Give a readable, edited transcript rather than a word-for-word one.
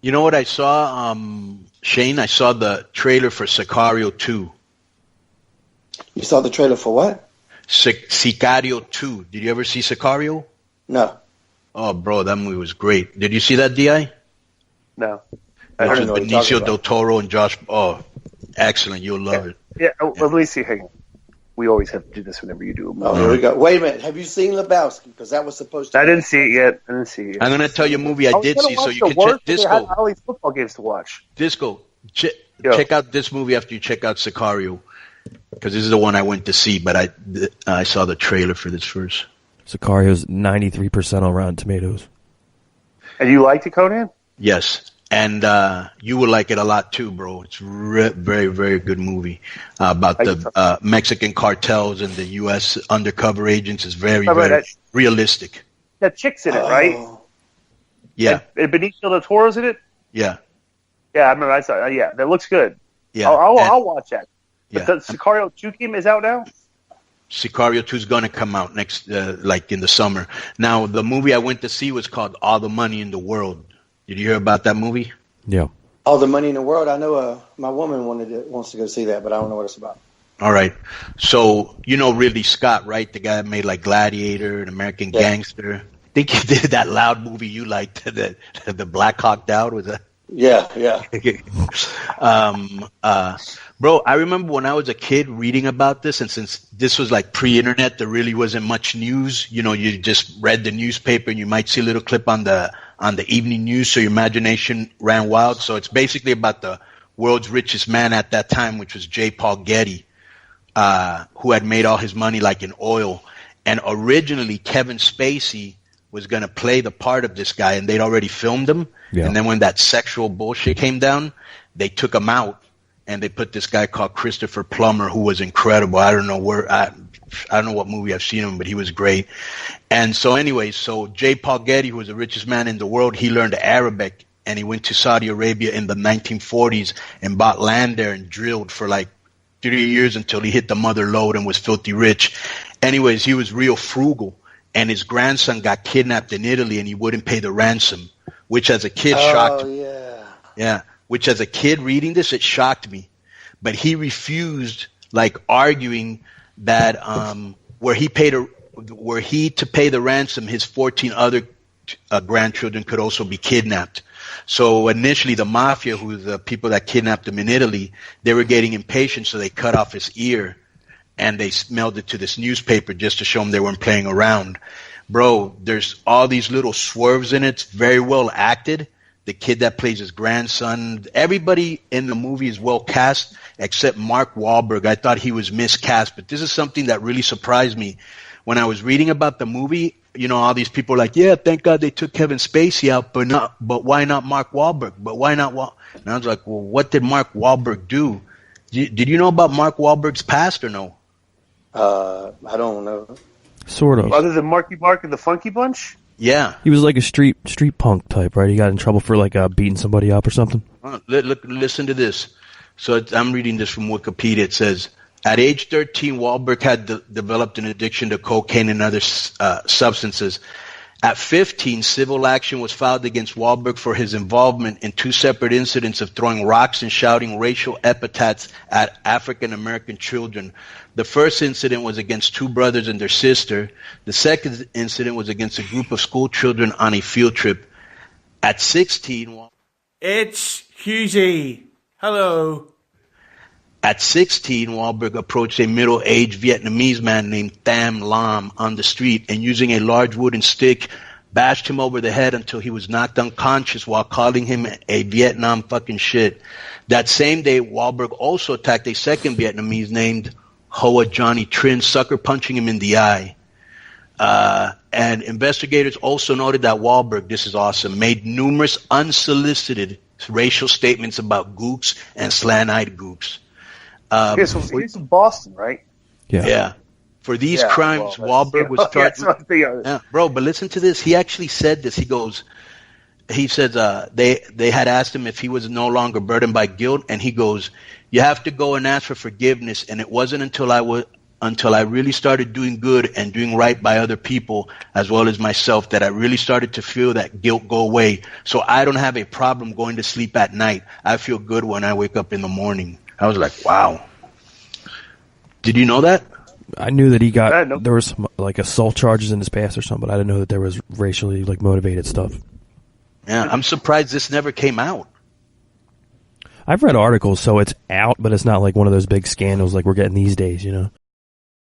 You know what I saw, Shane? I saw the trailer for Sicario 2. You saw the trailer for what? Sicario 2. Did you ever see Sicario? No. Oh, bro, that movie was great. Did you see that, D.I.? No. Which was Benicio del Toro and Josh. Oh, excellent. You'll love it. Yeah, let me see. Hang on. We always have to do this whenever you do a movie. Oh, here we go. Wait a minute. Have you seen Lebowski? Because that was supposed to I didn't see it yet. I'm going to tell you a movie I did see so you can check Disco. I had all these football games to watch. Disco. Check out this movie after you check out Sicario. Because this is the one I went to see, but I saw the trailer for this first. Sicario's 93% on Rotten Tomatoes. And you liked it, Konnan? Yes. And you will like it a lot too, bro. It's very, very good movie about the Mexican cartels and the U.S. undercover agents. It's very realistic. That chick's in it, right? Yeah. And Benicio del Toro's in it? Yeah. Yeah, I remember. I saw. Yeah, that looks good. Yeah. I'll watch that. Yeah. But the Sicario 2 game is out now? Sicario 2 is going to come out next, like in the summer. Now, the movie I went to see was called All the Money in the World. Did you hear about that movie? Yeah. All the Money in the World. I know my woman wants to go see that, but I don't know what it's about. All right. So, you know Ridley Scott, right? The guy that made like Gladiator and American Gangster. I think he did that loud movie you liked, the Black Hawk Down. Was that? Yeah. Bro, I remember when I was a kid reading about this, and since this was like pre-internet, there really wasn't much news. You know, you just read the newspaper and you might see a little clip on the evening news, so your imagination ran wild. So it's basically about the world's richest man at that time, which was J. Paul Getty, who had made all his money like in oil. And originally Kevin Spacey was going to play the part of this guy, and they'd already filmed him. Yeah. And then when that sexual bullshit came down, they took him out, and they put this guy called Christopher Plummer, who was incredible. I don't know what movie I've seen him, but he was great. And so anyway, so J. Paul Getty, who was the richest man in the world, he learned Arabic, and he went to Saudi Arabia in the 1940s and bought land there and drilled for like 3 years until he hit the mother lode and was filthy rich. Anyways, he was real frugal, and his grandson got kidnapped in Italy, and he wouldn't pay the ransom, which as a kid shocked me. Yeah. Which as a kid reading this, it shocked me. But he refused, like arguing that were he to pay the ransom, his 14 other grandchildren could also be kidnapped. So initially the mafia, who were the people that kidnapped him in Italy, they were getting impatient, so they cut off his ear and they mailed it to this newspaper just to show him they weren't playing around. Bro, there's all these little swerves in it. It's very well acted. The kid that plays his grandson, everybody in the movie is well cast except Mark Wahlberg. I thought he was miscast, but this is something that really surprised me. When I was reading about the movie, you know, all these people are like, yeah, thank God they took Kevin Spacey out, but why not Mark Wahlberg? But why not And I was like, well, what did Mark Wahlberg do? Did you know about Mark Wahlberg's past or no? I don't know. Sort of. Other than Marky Mark and the Funky Bunch? Yeah. He was like a street punk type, right? He got in trouble for like beating somebody up or something. Listen to this. So I'm reading this from Wikipedia. It says, at age 13, Wahlberg had developed an addiction to cocaine and other substances. At 15, civil action was filed against Wahlberg for his involvement in 2 separate incidents of throwing rocks and shouting racial epithets at African-American children. The first incident was against 2 brothers and their sister. The second incident was against a group of school children on a field trip. At 16... It's Hughesy. Hello. At 16, Wahlberg approached a middle-aged Vietnamese man named Tham Lam on the street and using a large wooden stick, bashed him over the head until he was knocked unconscious while calling him a Vietnam fucking shit. That same day, Wahlberg also attacked a second Vietnamese named Hoa Johnny Trin, sucker punching him in the eye. And investigators also noted that Wahlberg, this is awesome, made numerous unsolicited racial statements about gooks and slant-eyed gooks. So he's in Boston, right? Yeah. For these crimes, Wahlberg was charged. Bro, but listen to this. He actually said this. He says they had asked him if he was no longer burdened by guilt, and he goes, "You have to go and ask for forgiveness." And it wasn't until until I really started doing good and doing right by other people as well as myself that I really started to feel that guilt go away. So I don't have a problem going to sleep at night. I feel good when I wake up in the morning. I was like, wow. Did you know that? I knew that there was some, like, assault charges in his past or something, but I didn't know that there was racially, like, motivated stuff. Yeah, I'm surprised this never came out. I've read articles, so it's out, but it's not like one of those big scandals like we're getting these days, you know?